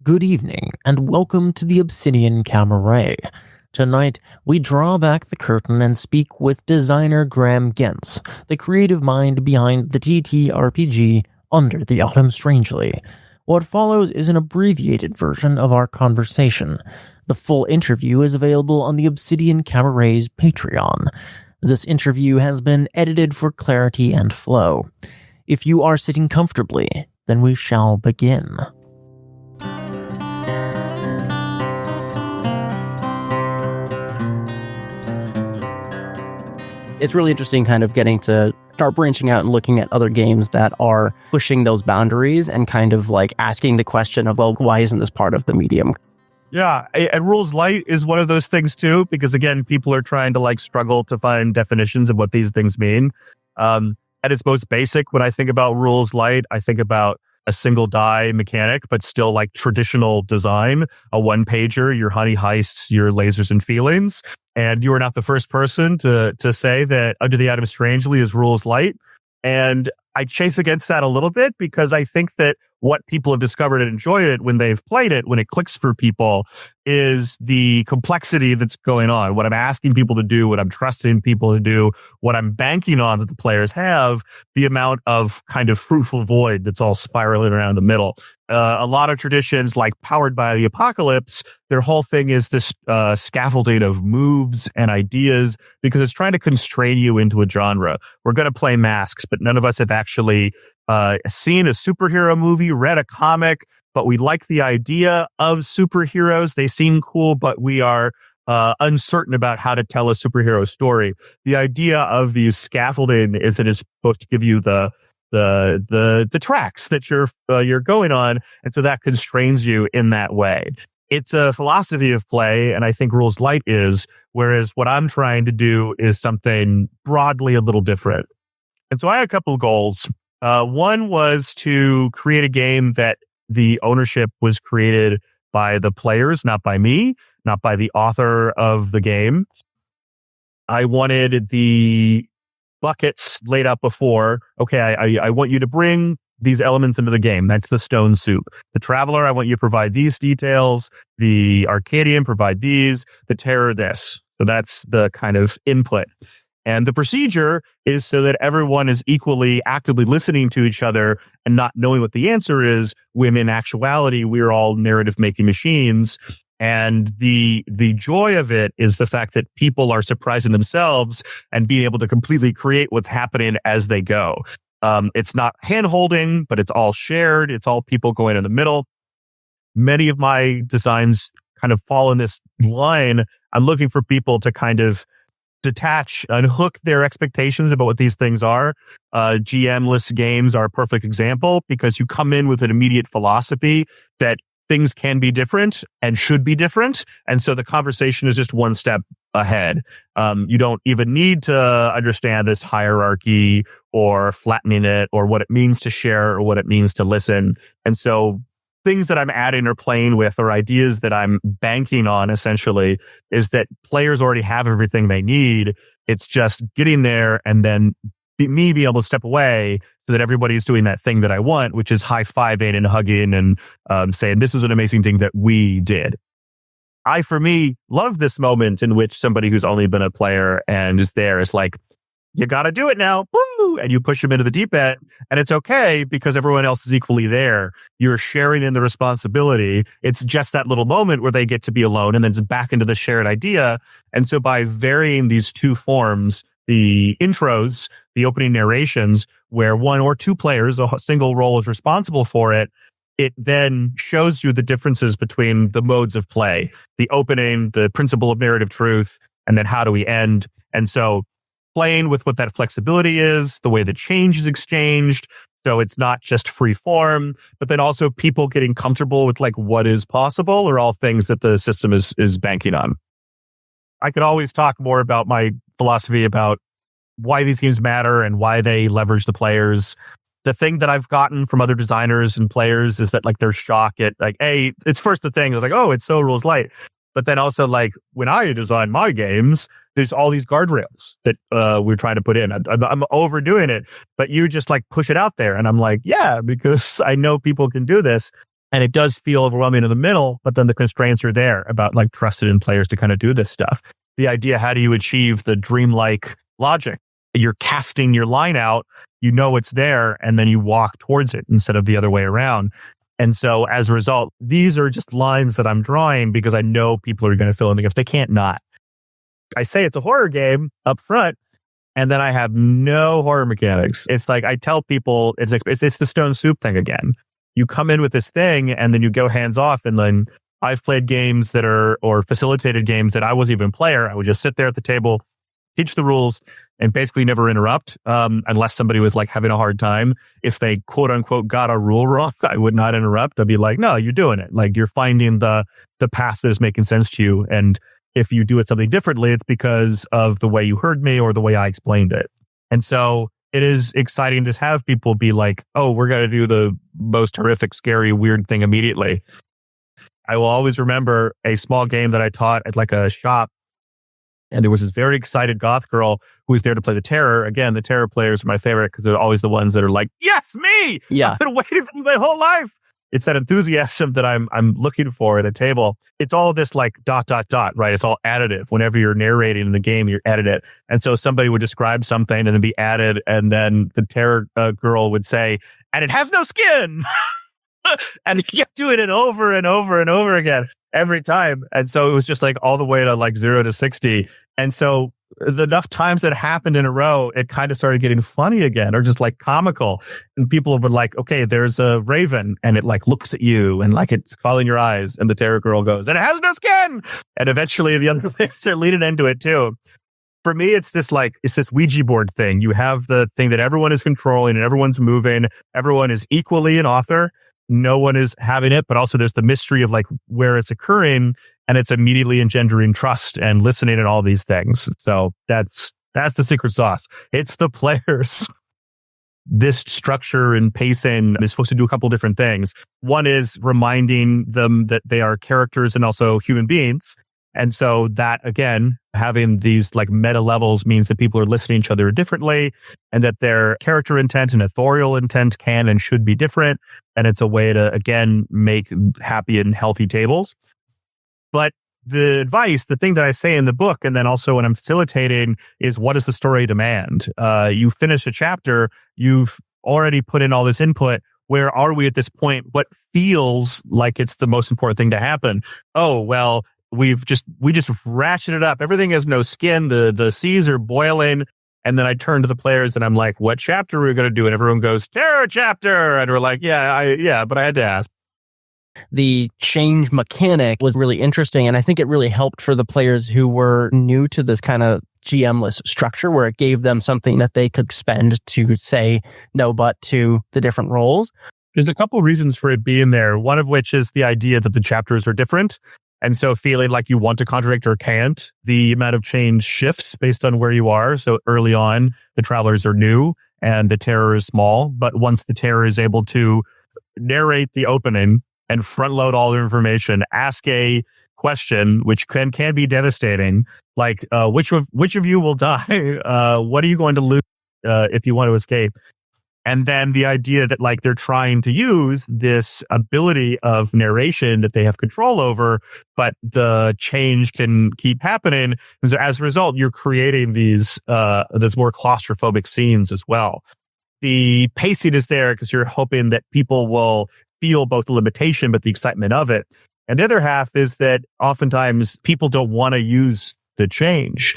Good evening, and welcome to the Obsidian Cabaret. Tonight, we draw back the curtain and speak with designer Graham Gentz, the creative mind behind the TTRPG Under the Autumn Strangely. What follows is an abbreviated version of our conversation. The full interview is available on the Obsidian Cabaret's Patreon. This interview has been edited for clarity and flow. If you are sitting comfortably, then we shall begin. It's really interesting kind of getting to start branching out and looking at other games that are pushing those boundaries and kind of like asking the question of, well, why isn't this part of the medium? Yeah, and rules light is one of those things too, because again, people are trying to like struggle to find definitions of what these things mean. At its most basic, when I think about rules light, I think about a single die mechanic, but still like traditional design, a one pager, your honey heists, your lasers and feelings. And you are not the first person to say that Under the Autumn Strangely is rules light. And I chafe against that a little bit because I think that what people have discovered and enjoyed it when they've played it, when it clicks for people, is the complexity that's going on. What I'm asking people to do, what I'm trusting people to do, what I'm banking on that the players have, the amount of kind of fruitful void that's all spiraling around the middle. A lot of traditions like Powered by the Apocalypse, their whole thing is this scaffolding of moves and ideas because it's trying to constrain you into a genre. We're going to play masks, but none of us have actually seen a superhero movie, read a comic, but we like the idea of superheroes. They seem cool, but we are uncertain about how to tell a superhero story. The idea of these scaffolding is that it's supposed to give you the tracks that you're going on, and so that constrains you in that way. It's a philosophy of play, and I think rules light is, whereas what I'm trying to do is something broadly a little different. And so I had a couple of goals. One was to create a game that the ownership was created by the players, not by me, not by the author of the game. I wanted the buckets laid out before. Okay, I want you to bring these elements into the game. That's the stone soup. The Traveler, I want you to provide these details. The Arcadian, provide these. The Terror, this. So that's the kind of input. And the procedure is so that everyone is equally actively listening to each other and not knowing what the answer is, when in actuality, we're all narrative making machines. And the joy of it is the fact that people are surprising themselves and being able to completely create what's happening as they go. It's not hand-holding, but it's all shared. It's all people going in the middle. Many of my designs kind of fall in this line. I'm looking for people to kind of detach, unhook their expectations about what these things are. GM-less games are a perfect example because you come in with an immediate philosophy that things can be different and should be different. And so the conversation is just one step ahead. You don't even need to understand this hierarchy or flattening it or what it means to share or what it means to listen. And so things that I'm adding or playing with or ideas that I'm banking on essentially is that players already have everything they need. It's just getting there and then me be able to step away so that everybody's doing that thing that I want, which is high-fiving and hugging and saying, this is an amazing thing that we did. I, for me, love this moment in which somebody who's only been a player and is there is like, you got to do it now. Woo! And you push them into the deep end. And it's okay because everyone else is equally there. You're sharing in the responsibility. It's just that little moment where they get to be alone and then it's back into the shared idea. And so by varying these two forms, the intros, the opening narrations, where one or two players, a single role is responsible for it, it then shows you the differences between the modes of play, the opening, the principle of narrative truth, and then how do we end. And so playing with what that flexibility is, the way the change is exchanged. So it's not just free form, but then also people getting comfortable with like what is possible are all things that the system is banking on. I could always talk more about my philosophy about why these games matter and why they leverage the players. The thing that I've gotten from other designers and players is that like their shock at like, hey, it's first the thing. It's like, oh, it's so rules light. But then also like when I design my games, there's all these guardrails that we're trying to put in. I'm overdoing it, but you just like push it out there. And I'm like, yeah, because I know people can do this. And it does feel overwhelming in the middle, but then the constraints are there about like trusted in players to kind of do this stuff. The idea, how do you achieve the dreamlike logic? You're casting your line out, you know it's there, and then you walk towards it instead of the other way around. And so as a result, these are just lines that I'm drawing because I know people are going to fill in the gaps. They can't not. I say it's a horror game up front, and then I have no horror mechanics. It's like I tell people, it's the stone soup thing again. You come in with this thing and then you go hands off. And then I've played games that are, or facilitated games that I wasn't even a player. I would just sit there at the table, teach the rules, and basically never interrupt, unless somebody was like having a hard time. If they quote unquote got a rule wrong, I would not interrupt. I'd be like, no, you're doing it. Like you're finding the path that is making sense to you. And if you do it something differently, it's because of the way you heard me or the way I explained it. And so it is exciting to have people be like, oh, we're going to do the most horrific, scary, weird thing immediately. I will always remember a small game that I taught at like a shop. And there was this very excited goth girl who was there to play the terror. Again, the terror players are my favorite because they're always the ones that are like, yes, me! Yeah. I've been waiting for my whole life. It's that enthusiasm that I'm looking for at a table. It's all this like ... right? It's all additive. Whenever you're narrating in the game, you're adding it. And so somebody would describe something and then be added. And then the terror girl would say, and it has no skin. And you kept doing it over and over and over again every time. And so it was just like all the way to like 0 to 60. And so the enough times that happened in a row, it kind of started getting funny again, or just like comical. And people would like, okay, there's a raven and it like looks at you and like it's following your eyes. And the terror girl goes, and it has no skin. And eventually the other players are leaning into it too. For me, it's this Ouija board thing. You have the thing that everyone is controlling and everyone's moving. Everyone is equally an author. No one is having it, but also there's the mystery of like where it's occurring, and it's immediately engendering trust and listening and all these things. So that's the secret sauce. It's the players. This structure and pacing is supposed to do a couple different things. One is reminding them that they are characters and also human beings. And so that, again, having these like meta levels means that people are listening to each other differently, and that their character intent and authorial intent can and should be different. And it's a way to, again, make happy and healthy tables. But the advice, the thing that I say in the book, and then also when I'm facilitating, is what does the story demand? You finish a chapter, you've already put in all this input. Where are we at this point? What feels like it's the most important thing to happen? Oh, well, we just ratcheted it up. Everything has no skin. The seas are boiling. And then I turn to the players and I'm like, what chapter are we going to do? And everyone goes, terror chapter. And we're like, but I had to ask. The change mechanic was really interesting. And I think it really helped for the players who were new to this kind of GM-less structure, where it gave them something that they could spend to say no but to the different roles. There's a couple reasons for it being there. One of which is the idea that the chapters are different. And so feeling like you want to contradict or can't, the amount of change shifts based on where you are. So early on, the travelers are new and the terror is small. But once the terror is able to narrate the opening and front load all the information, ask a question, which can be devastating, like which of you will die? What are you going to lose if you want to escape? And then the idea that like they're trying to use this ability of narration that they have control over, but the change can keep happening. And so as a result, you're creating these more claustrophobic scenes as well. The pacing is there because you're hoping that people will feel both the limitation, but the excitement of it. And the other half is that oftentimes people don't want to use the change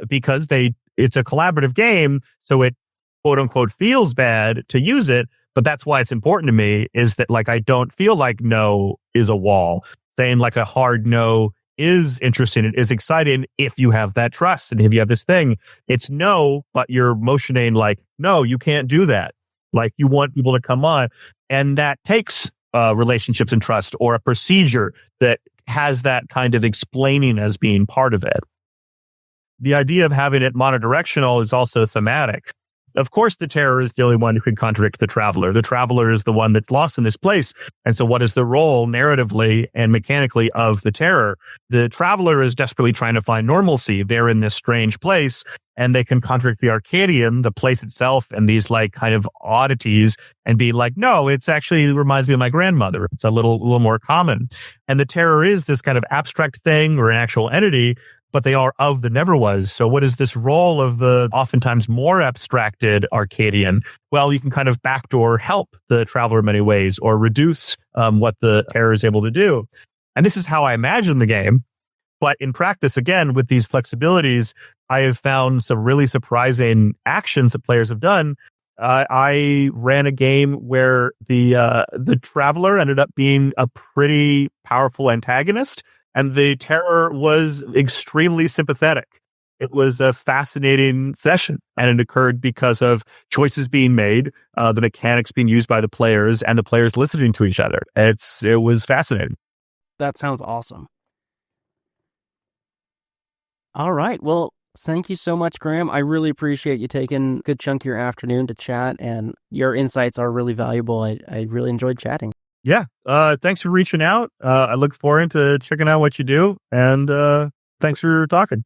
because it's a collaborative game. So it quote unquote feels bad to use it, but that's why it's important to me, is that like I don't feel like no is a wall. Saying like a hard no is interesting, it is exciting if you have that trust and if you have this thing. It's no, but you're motioning like, no, you can't do that. Like you want people to come on, and that takes relationships and trust, or a procedure that has that kind of explaining as being part of it. The idea of having it monodirectional is also thematic. of course, the terror is the only one who can contradict the traveler. The traveler is the one that's lost in this place. And so what is the role narratively and mechanically of the terror? The traveler is desperately trying to find normalcy. They're in this strange place, and they can contradict the Arcadian, the place itself, and these like kind of oddities, and be like, no, it's actually reminds me of my grandmother. It's a little more common. And the terror is this kind of abstract thing or an actual entity, but they are of the never was. So what is this role of the oftentimes more abstracted Arcadian? Well, you can kind of backdoor help the traveler in many ways, or reduce what the terror is able to do. And this is how I imagine the game. But in practice, again, with these flexibilities, I have found some really surprising actions that players have done. I ran a game where the traveler ended up being a pretty powerful antagonist, and the terror was extremely sympathetic. It was a fascinating session, and it occurred because of choices being made, the mechanics being used by the players, and the players listening to each other. It was fascinating. That sounds awesome. All right. Well, thank you so much, Graham. I really appreciate you taking a good chunk of your afternoon to chat, and your insights are really valuable. I really enjoyed chatting. Yeah. Thanks for reaching out. I look forward to checking out what you do, and thanks for talking.